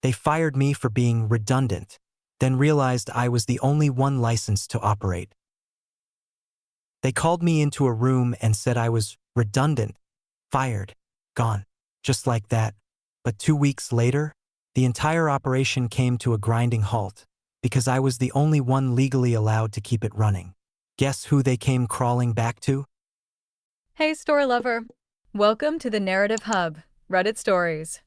They fired me for being redundant, then realized I was the only one licensed to operate. They called me into a room and said I was redundant, fired, gone, just like that. But 2 weeks later, the entire operation came to a grinding halt because I was the only one legally allowed to keep it running. Guess who they came crawling back to? Hey, store lover. Welcome to the Narrative Hub, Reddit Stories.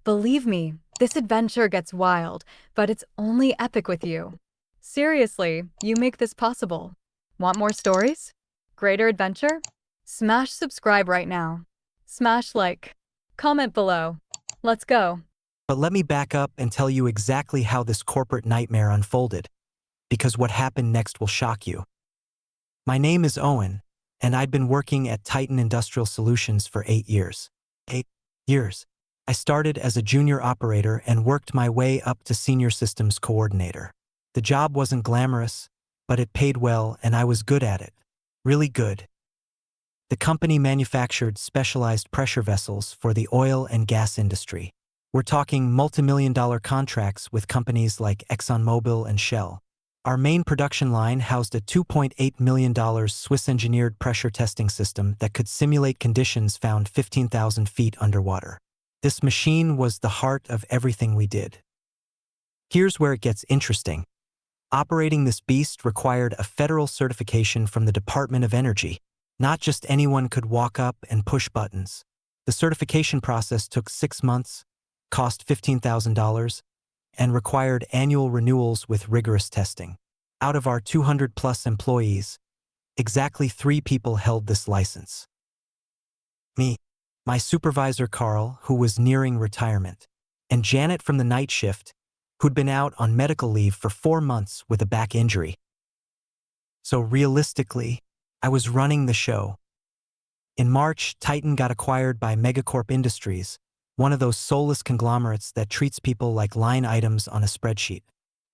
Believe me, this adventure gets wild, but it's only epic with you. Seriously, you make this possible. Want more stories? Greater adventure? Smash subscribe right now. Smash like. Comment below. Let's go. But let me back up and tell you exactly how this corporate nightmare unfolded, because what happened next will shock you. My name is Owen, and I'd been working at Titan Industrial Solutions for 8 years. 8 years. I started as a junior operator and worked my way up to senior systems coordinator. The job wasn't glamorous, but it paid well and I was good at it. Really good. The company manufactured specialized pressure vessels for the oil and gas industry. We're talking multi-million-dollar contracts with companies like ExxonMobil and Shell. Our main production line housed a $2.8 million Swiss-engineered pressure testing system that could simulate conditions found 15,000 feet underwater. This machine was the heart of everything we did. Here's where it gets interesting. Operating this beast required a federal certification from the Department of Energy. Not just anyone could walk up and push buttons. The certification process took 6 months, cost $15,000, and required annual renewals with rigorous testing. Out of our 200-plus employees, exactly 3 people held this license. Me, my supervisor Carl, who was nearing retirement, and Janet from the night shift, who'd been out on medical leave for 4 months with a back injury. So realistically, I was running the show. In March, Titan got acquired by Megacorp Industries, one of those soulless conglomerates that treats people like line items on a spreadsheet.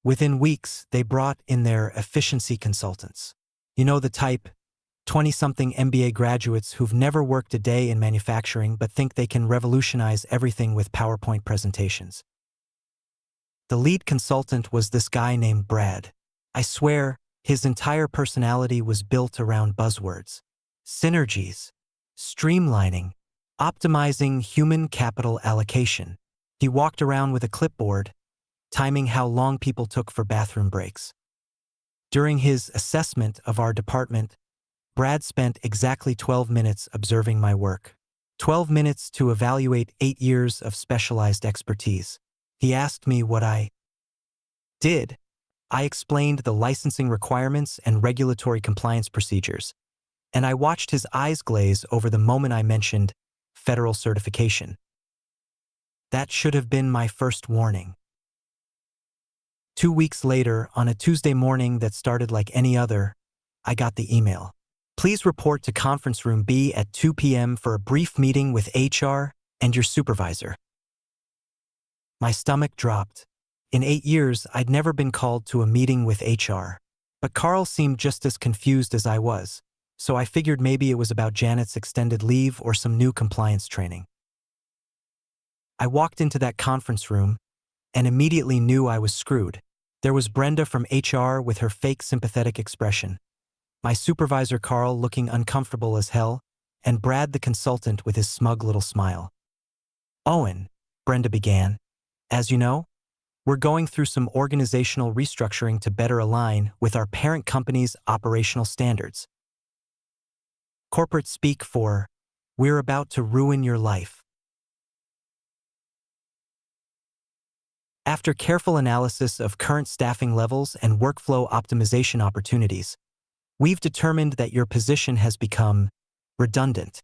Within weeks, they brought in their efficiency consultants. You know the type, 20-something MBA graduates who've never worked a day in manufacturing but think they can revolutionize everything with PowerPoint presentations. The lead consultant was this guy named Brad. I swear, his entire personality was built around buzzwords. Synergies, streamlining, optimizing human capital allocation. He walked around with a clipboard, timing how long people took for bathroom breaks. During his assessment of our department, Brad spent exactly 12 minutes observing my work. 12 minutes to evaluate 8 years of specialized expertise. He asked me what I did. I explained the licensing requirements and regulatory compliance procedures, and I watched his eyes glaze over the moment I mentioned federal certification. That should have been my first warning. 2 weeks later, on a Tuesday morning that started like any other, I got the email. Please report to conference room B at 2 p.m. for a brief meeting with HR and your supervisor. My stomach dropped. In 8 years, I'd never been called to a meeting with HR. But Carl seemed just as confused as I was, so I figured maybe it was about Janet's extended leave or some new compliance training. I walked into that conference room and immediately knew I was screwed. There was Brenda from HR with her fake sympathetic expression, my supervisor Carl looking uncomfortable as hell, and Brad the consultant with his smug little smile. Owen, Brenda began, as you know, we're going through some organizational restructuring to better align with our parent company's operational standards. Corporate speak for, we're about to ruin your life. After careful analysis of current staffing levels and workflow optimization opportunities, we've determined that your position has become redundant.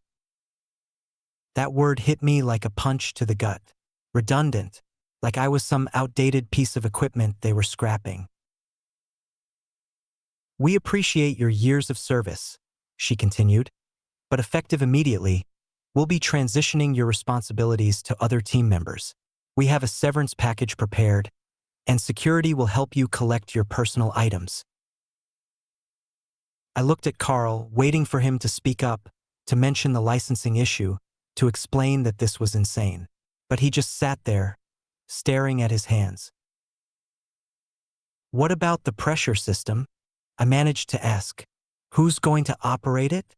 That word hit me like a punch to the gut. Redundant. Like I was some outdated piece of equipment they were scrapping. We appreciate your years of service, she continued, but effective immediately, we'll be transitioning your responsibilities to other team members. We have a severance package prepared, and security will help you collect your personal items. I looked at Carl, waiting for him to speak up, to mention the licensing issue, to explain that this was insane. But he just sat there, staring at his hands. What about the pressure system? I managed to ask. Who's going to operate it?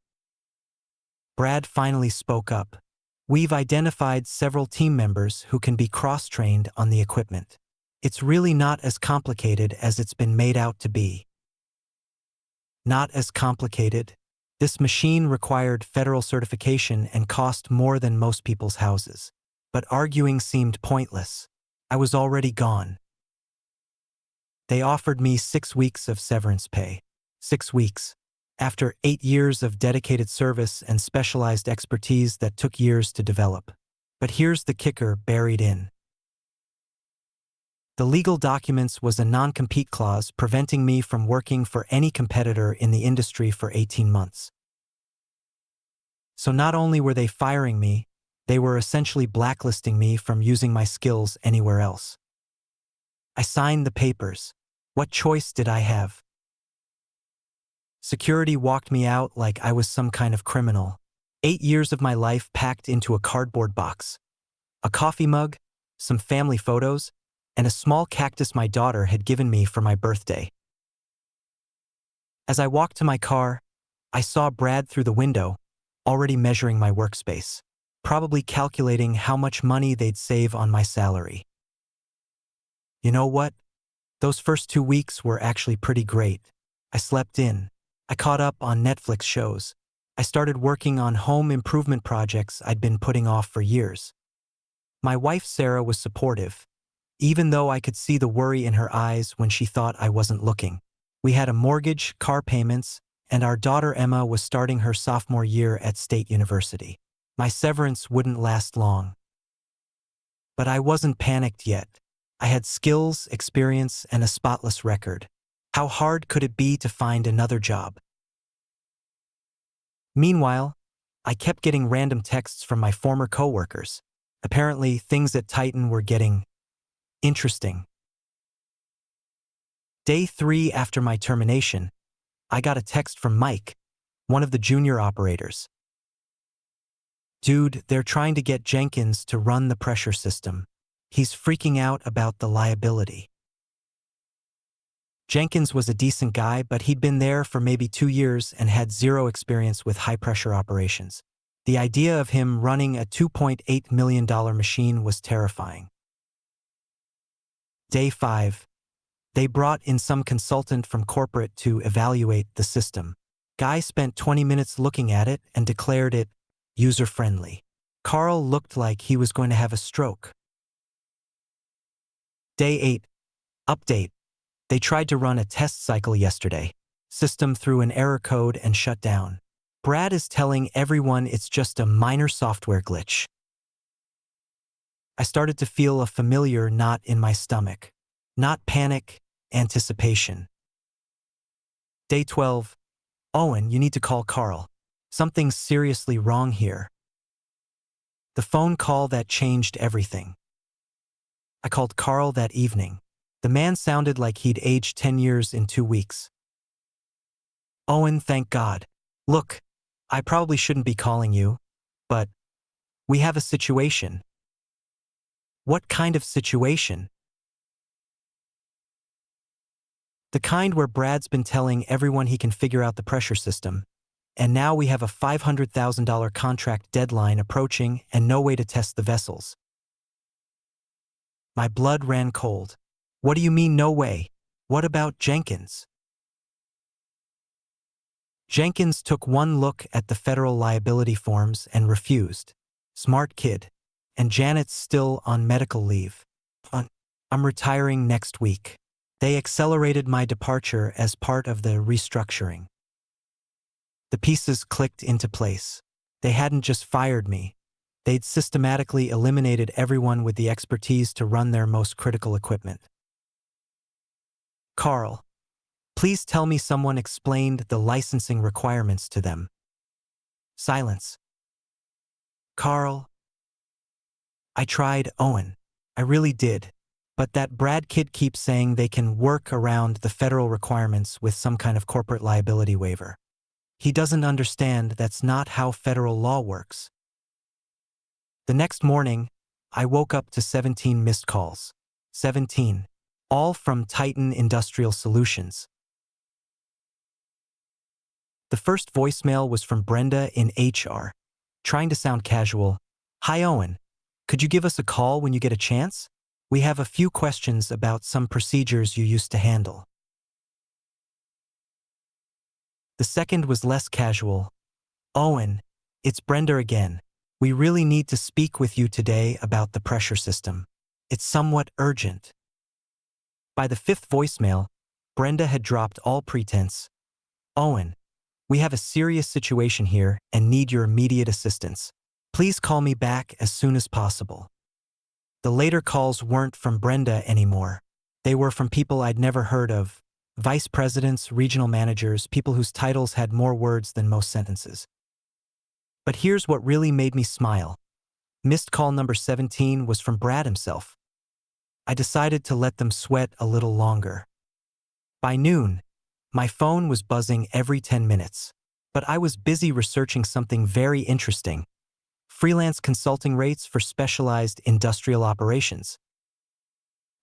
Brad finally spoke up. We've identified several team members who can be cross-trained on the equipment. It's really not as complicated as it's been made out to be. Not as complicated? This machine required federal certification and cost more than most people's houses. But arguing seemed pointless. I was already gone. They offered me 6 weeks of severance pay. 6 weeks. After 8 years of dedicated service and specialized expertise that took years to develop. But here's the kicker buried in. The legal documents was a non-compete clause preventing me from working for any competitor in the industry for 18 months. So not only were they firing me, they were essentially blacklisting me from using my skills anywhere else. I signed the papers. What choice did I have? Security walked me out like I was some kind of criminal. 8 years of my life packed into a cardboard box. A coffee mug, some family photos, and a small cactus my daughter had given me for my birthday. As I walked to my car, I saw Brad through the window, already measuring my workspace, probably calculating how much money they'd save on my salary. You know what? Those first 2 weeks were actually pretty great. I slept in. I caught up on Netflix shows. I started working on home improvement projects I'd been putting off for years. My wife Sarah was supportive, even though I could see the worry in her eyes when she thought I wasn't looking. We had a mortgage, car payments, and our daughter Emma was starting her sophomore year at State University. My severance wouldn't last long. But I wasn't panicked yet. I had skills, experience, and a spotless record. How hard could it be to find another job? Meanwhile, I kept getting random texts from my former coworkers. Apparently, things at Titan were getting interesting. Day 3 after my termination, I got a text from Mike, one of the junior operators. Dude, they're trying to get Jenkins to run the pressure system. He's freaking out about the liability. Jenkins was a decent guy, but he'd been there for maybe 2 years and had zero experience with high-pressure operations. The idea of him running a $2.8 million machine was terrifying. Day 5. They brought in some consultant from corporate to evaluate the system. Guy spent 20 minutes looking at it and declared it user-friendly. Carl looked like he was going to have a stroke. Day 8. Update. They tried to run a test cycle yesterday. System threw an error code and shut down. Brad is telling everyone it's just a minor software glitch. I started to feel a familiar knot in my stomach. Not panic, anticipation. Day 12. Owen, you need to call Carl. Something's seriously wrong here. The phone call that changed everything. I called Carl that evening. The man sounded like he'd aged 10 years in 2 weeks. Owen, thank God. Look, I probably shouldn't be calling you, but we have a situation. What kind of situation? The kind where Brad's been telling everyone he can figure out the pressure system, and now we have a $500,000 contract deadline approaching and no way to test the vessels. My blood ran cold. What do you mean, no way? What about Jenkins? Jenkins took one look at the federal liability forms and refused. Smart kid. And Janet's still on medical leave. I'm retiring next week. They accelerated my departure as part of the restructuring. The pieces clicked into place. They hadn't just fired me. They'd systematically eliminated everyone with the expertise to run their most critical equipment. Carl, please tell me someone explained the licensing requirements to them. Silence. Carl. I tried, Owen. I really did. But that Brad kid keeps saying they can work around the federal requirements with some kind of corporate liability waiver. He doesn't understand that's not how federal law works. The next morning, I woke up to 17 missed calls. 17. All from Titan Industrial Solutions. The first voicemail was from Brenda in HR, trying to sound casual. Hi Owen, could you give us a call when you get a chance? We have a few questions about some procedures you used to handle. The second was less casual. Owen, it's Brenda again. We really need to speak with you today about the pressure system. It's somewhat urgent. By the fifth voicemail, Brenda had dropped all pretense. Owen, we have a serious situation here and need your immediate assistance. Please call me back as soon as possible. The later calls weren't from Brenda anymore. They were from people I'd never heard of. Vice presidents, regional managers, people whose titles had more words than most sentences. But here's what really made me smile. Missed call number 17 was from Brad himself. I decided to let them sweat a little longer. By noon, my phone was buzzing every 10 minutes, but I was busy researching something very interesting: freelance consulting rates for specialized industrial operations.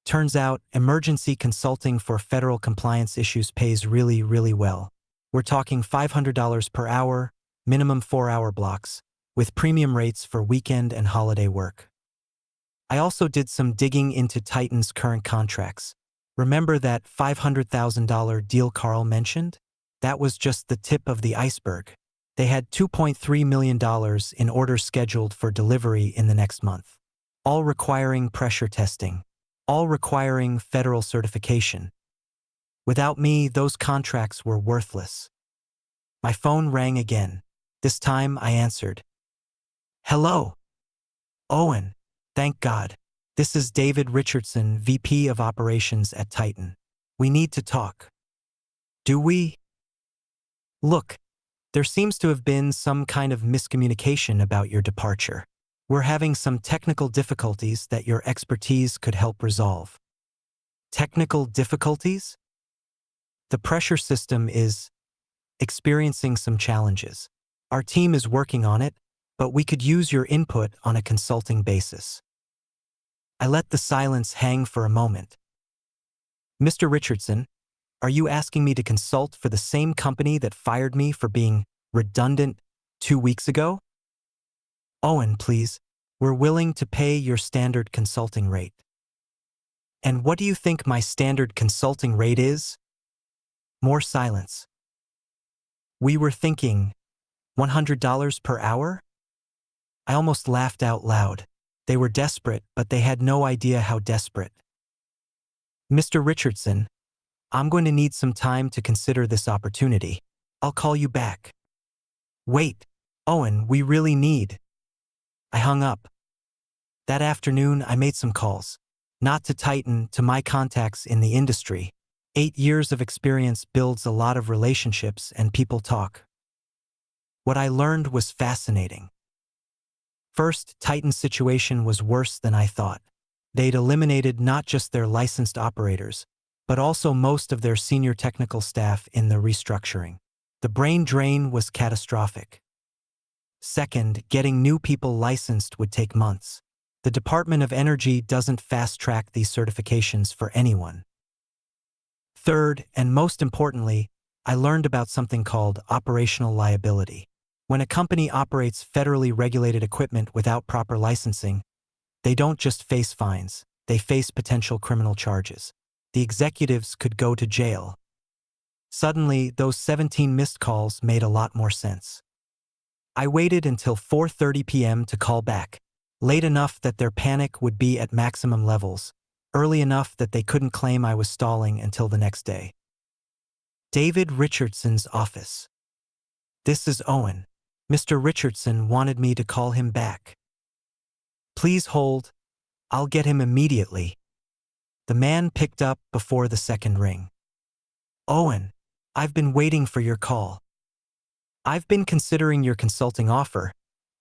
Turns out, emergency consulting for federal compliance issues pays really well. We're talking $500 per hour, minimum 4-hour blocks, with premium rates for weekend and holiday work. I also did some digging into Titan's current contracts. Remember that $500,000 deal Carl mentioned? That was just the tip of the iceberg. They had $2.3 million in orders scheduled for delivery in the next month, all requiring pressure testing, all requiring federal certification. Without me, those contracts were worthless. My phone rang again. This time I answered. Hello. Owen. Thank God. This is David Richardson, VP of Operations at Titan. We need to talk. Do we? Look, there seems to have been some kind of miscommunication about your departure. We're having some technical difficulties that your expertise could help resolve. Technical difficulties? The pressure system is experiencing some challenges. Our team is working on it, but we could use your input on a consulting basis. I let the silence hang for a moment. Mr. Richardson, are you asking me to consult for the same company that fired me for being redundant 2 weeks ago? Owen, please. We're willing to pay your standard consulting rate. And what do you think my standard consulting rate is? More silence. We were thinking $100 per hour? I almost laughed out loud. They were desperate, but they had no idea how desperate. Mr. Richardson, I'm going to need some time to consider this opportunity. I'll call you back. Wait, Owen, we really need. I hung up. That afternoon, I made some calls. Not to Titan, to my contacts in the industry. 8 years of experience builds a lot of relationships and people talk. What I learned was fascinating. First, Titan's situation was worse than I thought. They'd eliminated not just their licensed operators, but also most of their senior technical staff in the restructuring. The brain drain was catastrophic. Second, getting new people licensed would take months. The Department of Energy doesn't fast-track these certifications for anyone. Third, and most importantly, I learned about something called operational liability. When a company operates federally regulated equipment without proper licensing, they don't just face fines, they face potential criminal charges. The executives could go to jail. Suddenly, those 17 missed calls made a lot more sense. I waited until 4:30 p.m. to call back, late enough that their panic would be at maximum levels, early enough that they couldn't claim I was stalling until the next day. David Richardson's office. This is Owen. Mr. Richardson wanted me to call him back. Please hold. I'll get him immediately. The man picked up before the second ring. Owen, I've been waiting for your call. I've been considering your consulting offer,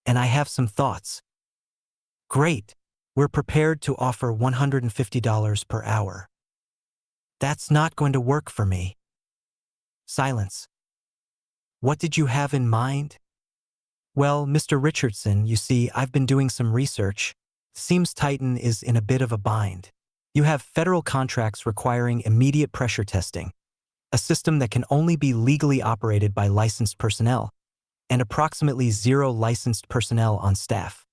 and I have some thoughts. Great. We're prepared to offer $150 per hour. That's not going to work for me. Silence. What did you have in mind? Well, Mr. Richardson, you see, I've been doing some research. Seems Titan is in a bit of a bind. You have federal contracts requiring immediate pressure testing, a system that can only be legally operated by licensed personnel, and approximately 0 licensed personnel on staff.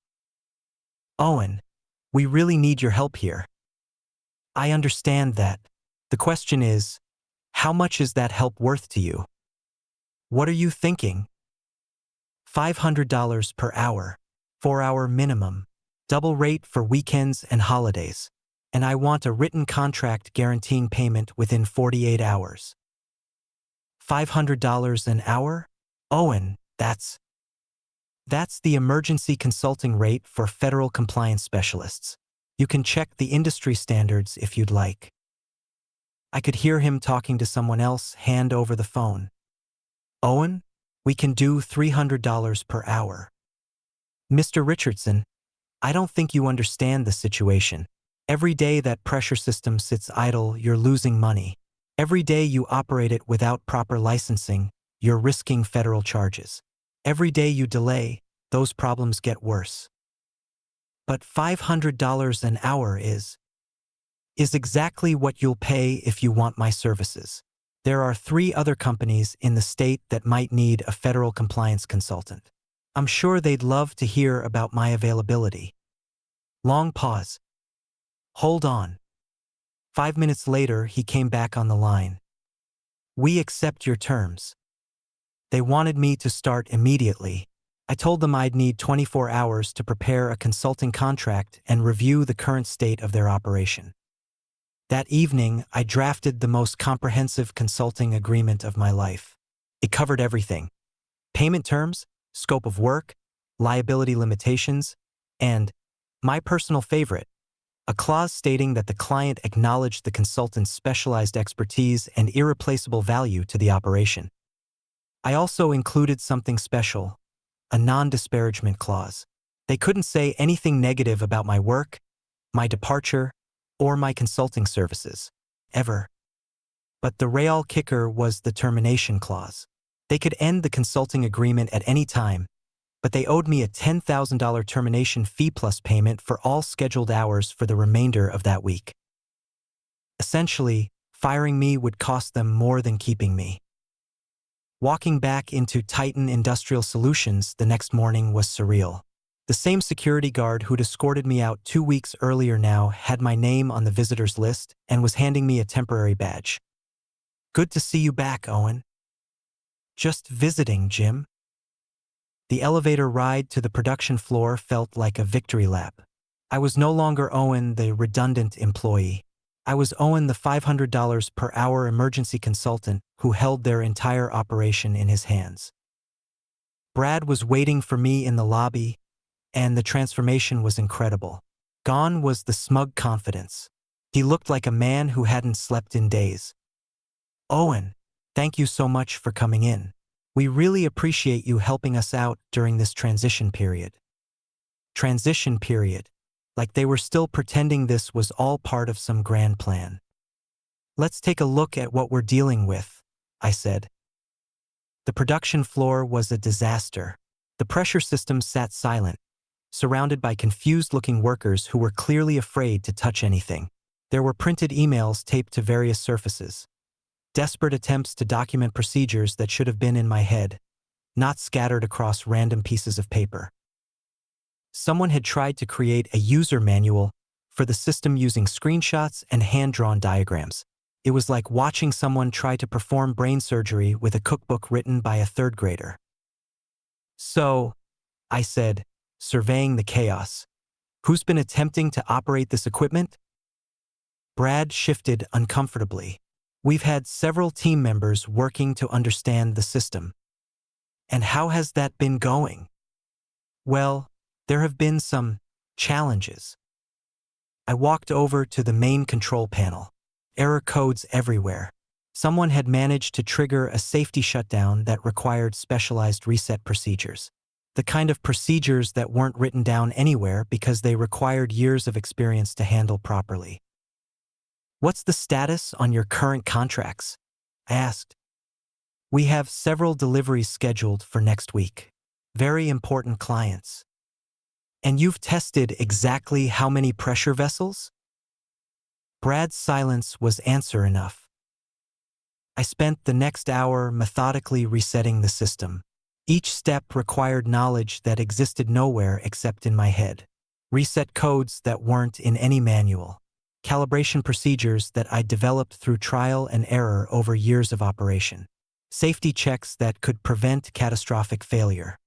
Owen, we really need your help here. I understand that. The question is, how much is that help worth to you? What are you thinking? $500 per hour, 4-hour minimum, double rate for weekends and holidays, and I want a written contract guaranteeing payment within 48 hours. $500 an hour? Owen, that's the emergency consulting rate for federal compliance specialists. You can check the industry standards if you'd like. I could hear him talking to someone else hand over the phone. Owen, we can do $300 per hour. Mr. Richardson, I don't think you understand the situation. Every day that pressure system sits idle, you're losing money. Every day you operate it without proper licensing, you're risking federal charges. Every day you delay, those problems get worse. But $500 an hour is exactly what you'll pay if you want my services. There are 3 other companies in the state that might need a federal compliance consultant. I'm sure they'd love to hear about my availability. Long pause. Hold on. 5 minutes later, he came back on the line. We accept your terms. They wanted me to start immediately. I told them I'd need 24 hours to prepare a consulting contract and review the current state of their operation. That evening, I drafted the most comprehensive consulting agreement of my life. It covered everything: payment terms, scope of work, liability limitations, and, my personal favorite, a clause stating that the client acknowledged the consultant's specialized expertise and irreplaceable value to the operation. I also included something special, a non-disparagement clause. They couldn't say anything negative about my work, my departure, or my consulting services, ever. But the real kicker was the termination clause. They could end the consulting agreement at any time, but they owed me a $10,000 termination fee plus payment for all scheduled hours for the remainder of that week. Essentially, firing me would cost them more than keeping me. Walking back into Titan Industrial Solutions the next morning was surreal. The same security guard who'd escorted me out 2 weeks earlier now had my name on the visitors list and was handing me a temporary badge. Good to see you back, Owen. Just visiting, Jim. The elevator ride to the production floor felt like a victory lap. I was no longer Owen, the redundant employee. I was Owen, the $500 per hour emergency consultant who held their entire operation in his hands. Brad was waiting for me in the lobby, and the transformation was incredible. Gone was the smug confidence. He looked like a man who hadn't slept in days. Owen, thank you so much for coming in. We really appreciate you helping us out during this transition period. Transition period. Like they were still pretending this was all part of some grand plan. Let's take a look at what we're dealing with, I said. The production floor was a disaster. The pressure system sat silent, surrounded by confused-looking workers who were clearly afraid to touch anything. There were printed emails taped to various surfaces. Desperate attempts to document procedures that should have been in my head, not scattered across random pieces of paper. Someone had tried to create a user manual for the system using screenshots and hand-drawn diagrams. It was like watching someone try to perform brain surgery with a cookbook written by a third grader. So, I said, surveying the chaos, who's been attempting to operate this equipment? Brad shifted uncomfortably. We've had several team members working to understand the system. And how has that been going? Well, there have been some challenges. I walked over to the main control panel. Error codes everywhere. Someone had managed to trigger a safety shutdown that required specialized reset procedures. The kind of procedures that weren't written down anywhere because they required years of experience to handle properly. What's the status on your current contracts? I asked. We have several deliveries scheduled for next week. Very important clients. And you've tested exactly how many pressure vessels? Brad's silence was answer enough. I spent the next hour methodically resetting the system. Each step required knowledge that existed nowhere except in my head. Reset codes that weren't in any manual. Calibration procedures that I developed through trial and error over years of operation. Safety checks that could prevent catastrophic failure.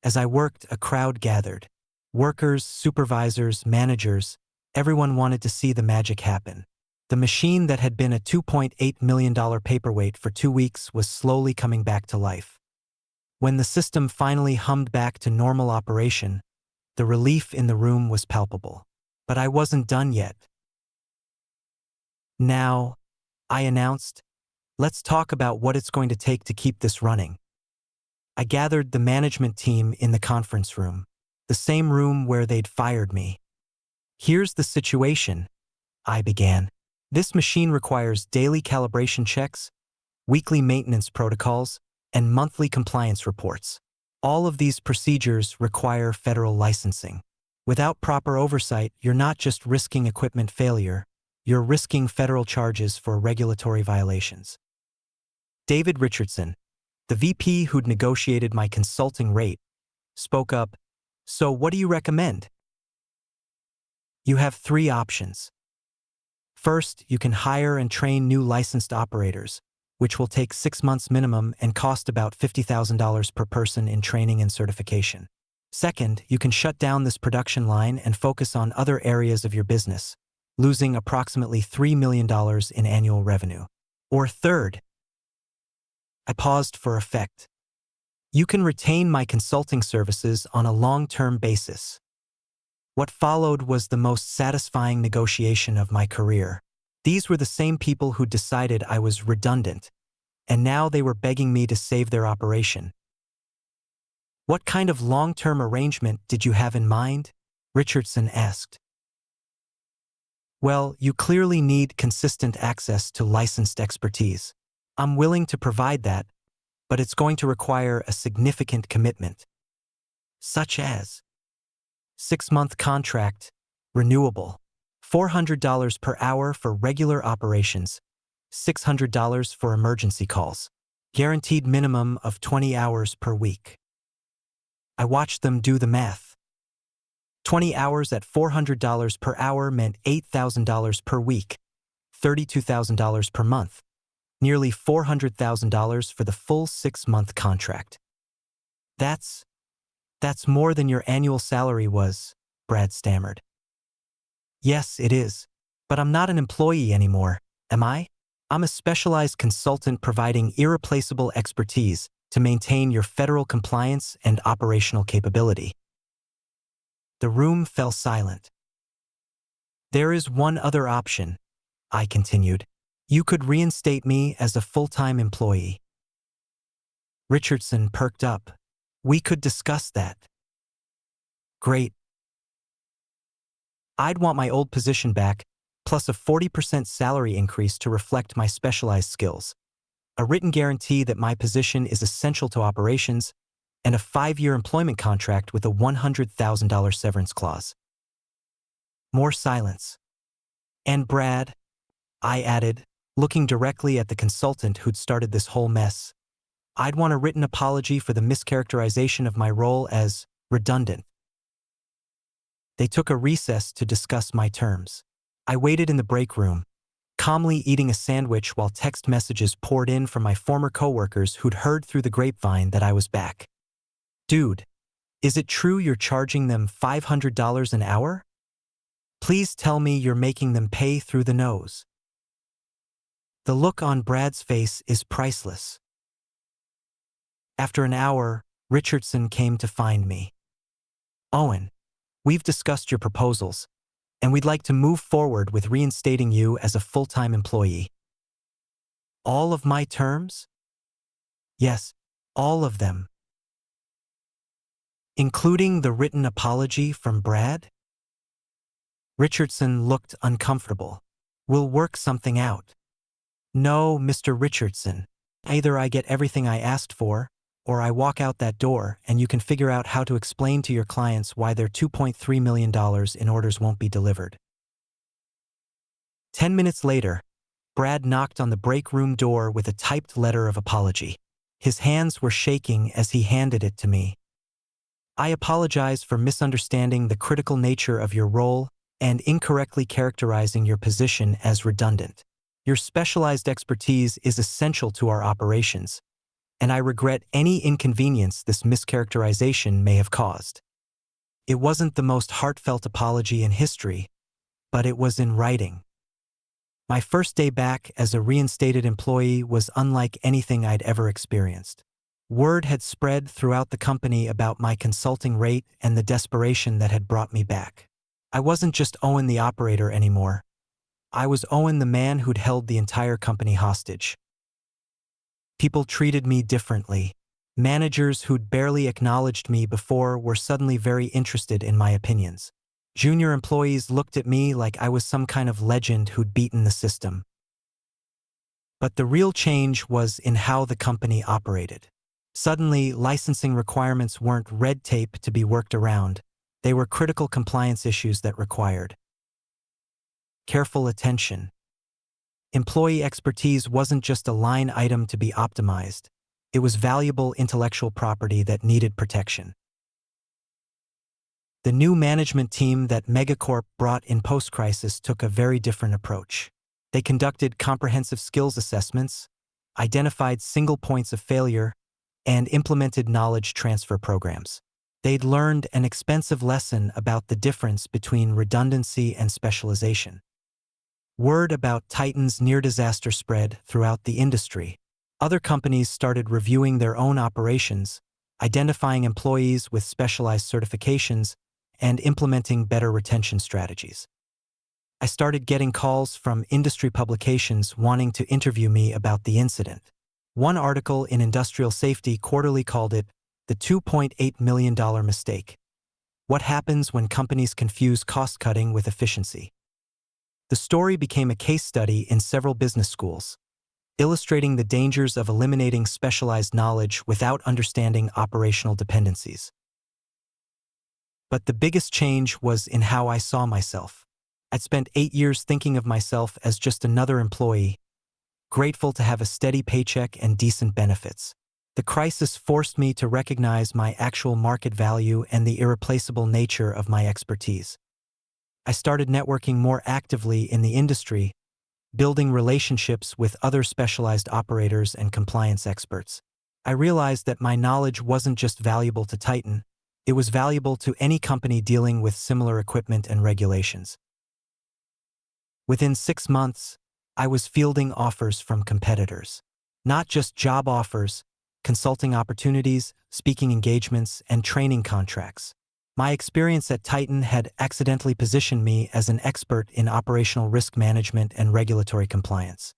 As I worked, a crowd gathered. Workers, supervisors, managers, everyone wanted to see the magic happen. The machine that had been a $2.8 million paperweight for 2 weeks was slowly coming back to life. When the system finally hummed back to normal operation, the relief in the room was palpable. But I wasn't done yet. Now, I announced, let's talk about what it's going to take to keep this running. I gathered the management team in the conference room, the same room where they'd fired me. Here's the situation, I began. This machine requires daily calibration checks, weekly maintenance protocols, and monthly compliance reports. All of these procedures require federal licensing. Without proper oversight, you're not just risking equipment failure, you're risking federal charges for regulatory violations. David Richardson, the VP who'd negotiated my consulting rate, spoke up, "So what do you recommend?" You have 3 options. First, you can hire and train new licensed operators, which will take 6 months minimum and cost about $50,000 per person in training and certification. Second, you can shut down this production line and focus on other areas of your business, losing approximately $3 million in annual revenue. Or third, I paused for effect. You can retain my consulting services on a long-term basis. What followed was the most satisfying negotiation of my career. These were the same people who decided I was redundant, and now they were begging me to save their operation. What kind of long-term arrangement did you have in mind? Richardson asked. Well, you clearly need consistent access to licensed expertise. I'm willing to provide that, but it's going to require a significant commitment. Such as 6-month contract, renewable, $400 per hour for regular operations, $600 for emergency calls, guaranteed minimum of 20 hours per week. I watched them do the math. 20 hours at $400 per hour meant $8,000 per week, $32,000 per month, nearly $400,000 for the full 6-month contract. That's more than your annual salary was, Brad stammered. Yes, it is. But I'm not an employee anymore, am I? I'm a specialized consultant providing irreplaceable expertise to maintain your federal compliance and operational capability. The room fell silent. There is one other option, I continued. You could reinstate me as a full-time employee. Richardson perked up. We could discuss that. Great. I'd want my old position back, plus a 40% salary increase to reflect my specialized skills, a written guarantee that my position is essential to operations, and a 5-year employment contract with a $100,000 severance clause. More silence. And Brad, I added, looking directly at the consultant who'd started this whole mess, I'd want a written apology for the mischaracterization of my role as redundant. They took a recess to discuss my terms. I waited in the break room, calmly eating a sandwich while text messages poured in from my former coworkers who'd heard through the grapevine that I was back. Dude, is it true you're charging them $500 an hour? Please tell me you're making them pay through the nose. The look on Brad's face is priceless. After an hour, Richardson came to find me. Owen, we've discussed your proposals, and we'd like to move forward with reinstating you as a full-time employee. All of my terms? Yes, all of them. Including the written apology from Brad? Richardson looked uncomfortable. We'll work something out. No, Mr. Richardson. Either I get everything I asked for, or I walk out that door and you can figure out how to explain to your clients why their $2.3 million in orders won't be delivered. 10 minutes later, Brad knocked on the break room door with a typed letter of apology. His hands were shaking as he handed it to me. I apologize for misunderstanding the critical nature of your role and incorrectly characterizing your position as redundant. Your specialized expertise is essential to our operations, and I regret any inconvenience this mischaracterization may have caused. It wasn't the most heartfelt apology in history, but it was in writing. My first day back as a reinstated employee was unlike anything I'd ever experienced. Word had spread throughout the company about my consulting rate and the desperation that had brought me back. I wasn't just Owen the operator anymore. I was Owen the man who'd held the entire company hostage. People treated me differently. Managers who'd barely acknowledged me before were suddenly very interested in my opinions. Junior employees looked at me like I was some kind of legend who'd beaten the system. But the real change was in how the company operated. Suddenly, licensing requirements weren't red tape to be worked around. They were critical compliance issues that required careful attention. Employee expertise wasn't just a line item to be optimized. It was valuable intellectual property that needed protection. The new management team that Megacorp brought in post-crisis took a very different approach. They conducted comprehensive skills assessments, identified single points of failure, and implemented knowledge transfer programs. They'd learned an expensive lesson about the difference between redundancy and specialization. Word about Titan's near-disaster spread throughout the industry. Other companies started reviewing their own operations, identifying employees with specialized certifications, and implementing better retention strategies. I started getting calls from industry publications wanting to interview me about the incident. One article in Industrial Safety Quarterly called it the $2.8 million mistake. What happens when companies confuse cost-cutting with efficiency? The story became a case study in several business schools, illustrating the dangers of eliminating specialized knowledge without understanding operational dependencies. But the biggest change was in how I saw myself. I'd spent 8 years thinking of myself as just another employee, grateful to have a steady paycheck and decent benefits. The crisis forced me to recognize my actual market value and the irreplaceable nature of my expertise. I started networking more actively in the industry, building relationships with other specialized operators and compliance experts. I realized that my knowledge wasn't just valuable to Titan, it was valuable to any company dealing with similar equipment and regulations. Within 6 months, I was fielding offers from competitors. Not just job offers, consulting opportunities, speaking engagements, and training contracts. My experience at Titan had accidentally positioned me as an expert in operational risk management and regulatory compliance.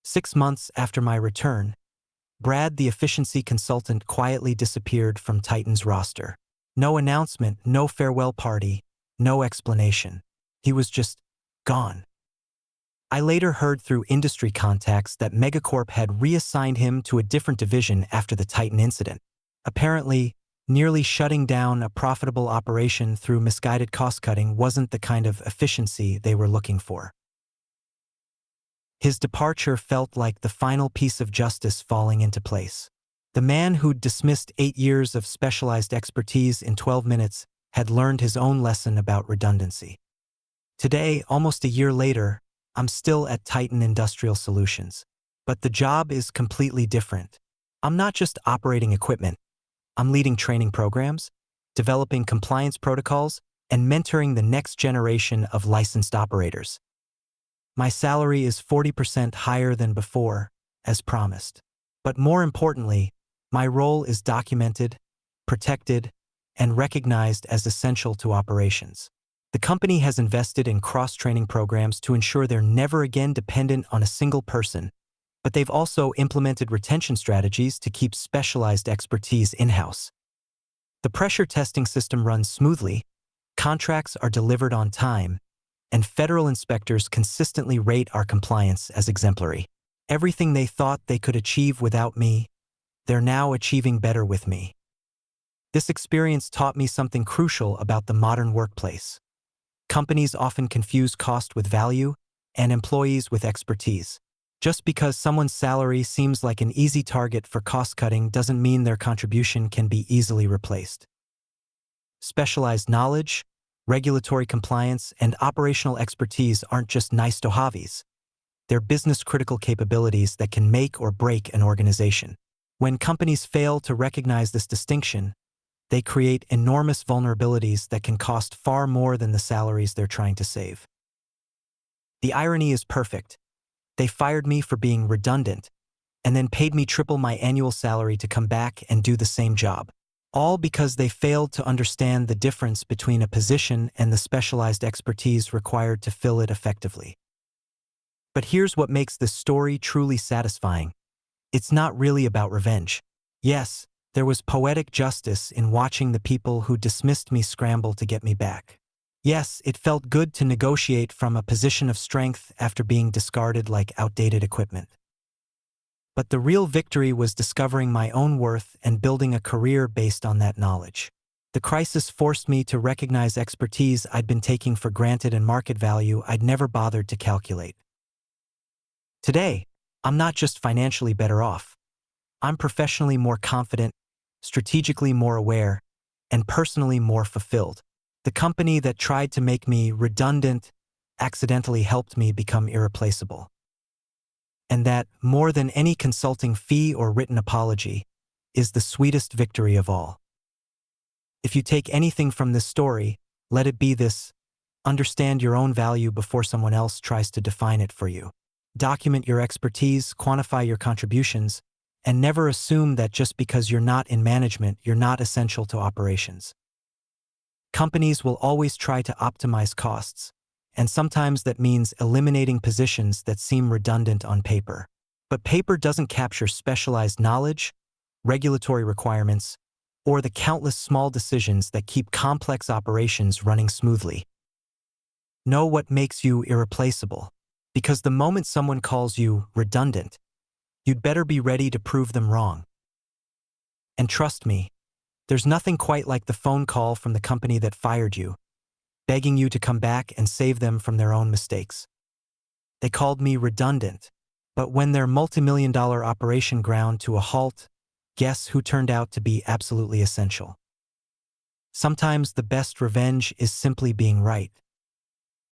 6 months after my return, Brad the efficiency consultant quietly disappeared from Titan's roster. No announcement, no farewell party, no explanation. He was just gone. I later heard through industry contacts that Megacorp had reassigned him to a different division after the Titan incident. Apparently, nearly shutting down a profitable operation through misguided cost-cutting wasn't the kind of efficiency they were looking for. His departure felt like the final piece of justice falling into place. The man who'd dismissed 8 years of specialized expertise in 12 minutes had learned his own lesson about redundancy. Today, almost a year later, I'm still at Titan Industrial Solutions. But the job is completely different. I'm not just operating equipment. I'm leading training programs, developing compliance protocols, and mentoring the next generation of licensed operators. My salary is 40% higher than before, as promised. But more importantly, my role is documented, protected, and recognized as essential to operations. The company has invested in cross-training programs to ensure they're never again dependent on a single person, but they've also implemented retention strategies to keep specialized expertise in-house. The pressure testing system runs smoothly, contracts are delivered on time, and federal inspectors consistently rate our compliance as exemplary. Everything they thought they could achieve without me, they're now achieving better with me. This experience taught me something crucial about the modern workplace. Companies often confuse cost with value and employees with expertise. Just because someone's salary seems like an easy target for cost-cutting doesn't mean their contribution can be easily replaced. Specialized knowledge, regulatory compliance, and operational expertise aren't just nice-to-haves. They're business-critical capabilities that can make or break an organization. When companies fail to recognize this distinction, they create enormous vulnerabilities that can cost far more than the salaries they're trying to save. The irony is perfect. They fired me for being redundant, and then paid me triple my annual salary to come back and do the same job. All because they failed to understand the difference between a position and the specialized expertise required to fill it effectively. But here's what makes this story truly satisfying. It's not really about revenge. Yes, there was poetic justice in watching the people who dismissed me scramble to get me back. Yes, it felt good to negotiate from a position of strength after being discarded like outdated equipment. But the real victory was discovering my own worth and building a career based on that knowledge. The crisis forced me to recognize expertise I'd been taking for granted and market value I'd never bothered to calculate. Today, I'm not just financially better off. I'm professionally more confident, strategically more aware, and personally more fulfilled. The company that tried to make me redundant accidentally helped me become irreplaceable. And that, more than any consulting fee or written apology, is the sweetest victory of all. If you take anything from this story, let it be this: understand your own value before someone else tries to define it for you. Document your expertise, quantify your contributions, and never assume that just because you're not in management, you're not essential to operations. Companies will always try to optimize costs, and sometimes that means eliminating positions that seem redundant on paper. But paper doesn't capture specialized knowledge, regulatory requirements, or the countless small decisions that keep complex operations running smoothly. Know what makes you irreplaceable, because the moment someone calls you redundant, you'd better be ready to prove them wrong. And trust me, there's nothing quite like the phone call from the company that fired you, begging you to come back and save them from their own mistakes. They called me redundant, but when their multi-million-dollar operation ground to a halt, guess who turned out to be absolutely essential? Sometimes the best revenge is simply being right.